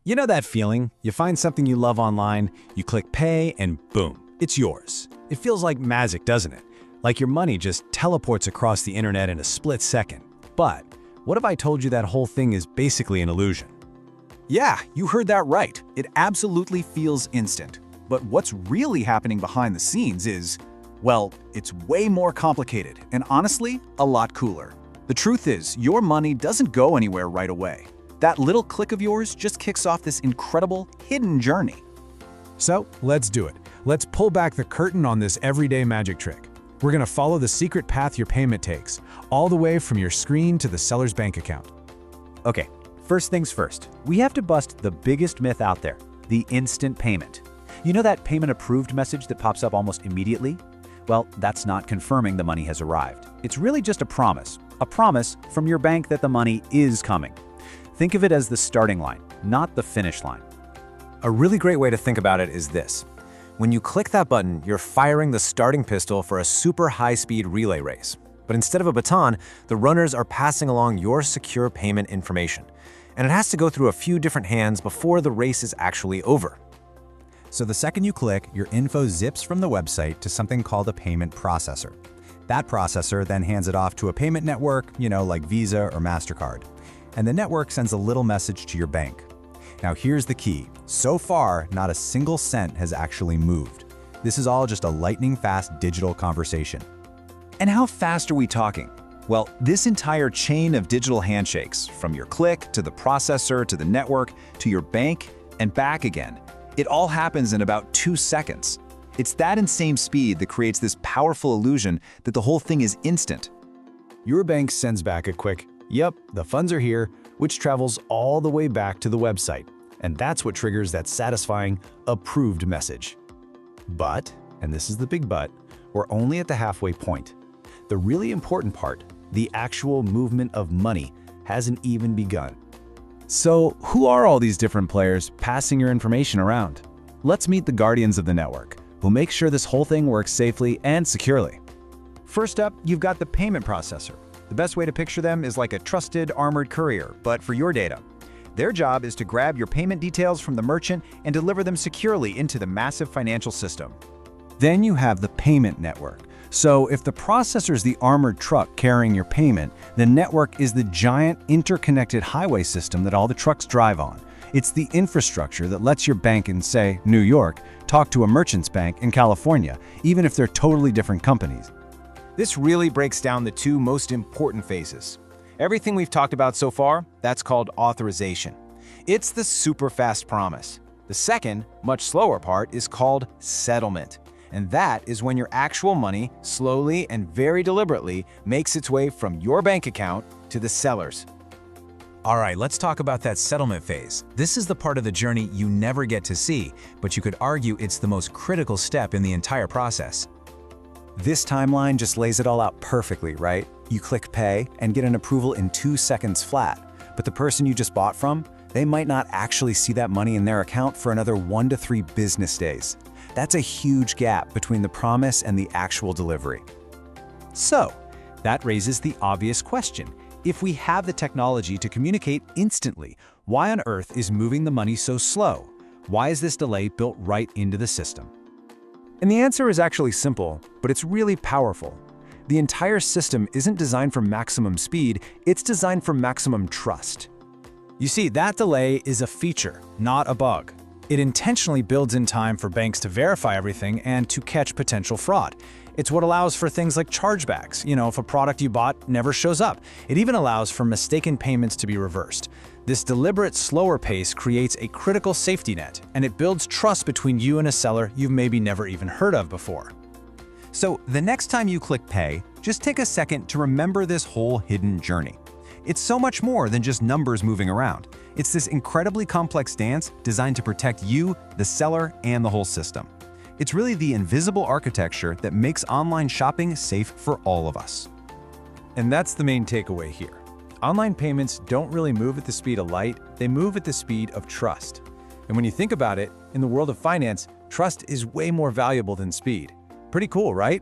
You know that feeling? You find something you love online, you click pay, and boom, it's yours. It feels like magic, doesn't it? Like your money just teleports across the internet in a split second. But what if I told you that whole thing is basically an illusion? Yeah, you heard that right. It absolutely feels instant. But what's really happening behind the scenes is, well, it's way more complicated and honestly, a lot cooler. The truth is, your money doesn't go anywhere right away. That little click of yours just kicks off this incredible hidden journey. So let's do it. Let's pull back the curtain on this everyday magic trick. We're going to follow the secret path your payment takes, all the way from your screen to the seller's bank account. Okay, first things first. We have to bust the biggest myth out there, the instant payment. You know that payment approved message that pops up almost immediately? Well, that's not confirming the money has arrived. It's really just a promise from your bank that the money is coming. Think of it as the starting line, not the finish line. A really great way to think about it is this. When you click that button, you're firing the starting pistol for a super high-speed relay race. But instead of a baton, the runners are passing along your secure payment information. And it has to go through a few different hands before the race is actually over. So the second you click, your info zips from the website to something called a payment processor. That processor then hands it off to a payment network, like Visa or MasterCard. And the network sends a little message to your bank. Now here's the key. So far, not a single cent has actually moved. This is all just a lightning-fast digital conversation. And how fast are we talking? Well, this entire chain of digital handshakes, from your click to the processor to the network to your bank and back again, it all happens in about 2 seconds. It's that insane speed that creates this powerful illusion that the whole thing is instant. Your bank sends back a quick, "Yep, the funds are here," which travels all the way back to the website. And that's what triggers that satisfying approved message. But, and this is the big but, we're only at the halfway point. The really important part, the actual movement of money, hasn't even begun. So who are all these different players passing your information around? Let's meet the guardians of the network, who make sure this whole thing works safely and securely. First up, you've got the payment processor. The best way to picture them is like a trusted armored courier, but for your data. Their job is to grab your payment details from the merchant and deliver them securely into the massive financial system. Then you have the payment network. So if the processor is the armored truck carrying your payment, the network is the giant interconnected highway system that all the trucks drive on. It's the infrastructure that lets your bank in, say, New York, talk to a merchant's bank in California, even if they're totally different companies. This really breaks down the two most important phases. Everything we've talked about so far, that's called authorization. It's the super fast promise. The second, much slower part is called settlement. And that is when your actual money slowly and very deliberately makes its way from your bank account to the seller's. All right, let's talk about that settlement phase. This is the part of the journey you never get to see, but you could argue it's the most critical step in the entire process. This timeline just lays it all out perfectly, right? You click pay and get an approval in 2 seconds flat. But the person you just bought from, they might not actually see that money in their account for another 1 to 3 business days. That's a huge gap between the promise and the actual delivery. So, that raises the obvious question. If we have the technology to communicate instantly, why on earth is moving the money so slow? Why is this delay built right into the system? And the answer is actually simple, but it's really powerful. The entire system isn't designed for maximum speed, it's designed for maximum trust. You see, that delay is a feature, not a bug. It intentionally builds in time for banks to verify everything and to catch potential fraud. It's what allows for things like chargebacks, if a product you bought never shows up. It even allows for mistaken payments to be reversed. This deliberate, slower pace creates a critical safety net, and it builds trust between you and a seller you've maybe never even heard of before. So the next time you click pay, just take a second to remember this whole hidden journey. It's so much more than just numbers moving around. It's this incredibly complex dance designed to protect you, the seller, and the whole system. It's really the invisible architecture that makes online shopping safe for all of us. And that's the main takeaway here. Online payments don't really move at the speed of light, they move at the speed of trust. And when you think about it, in the world of finance, trust is way more valuable than speed. Pretty cool, right?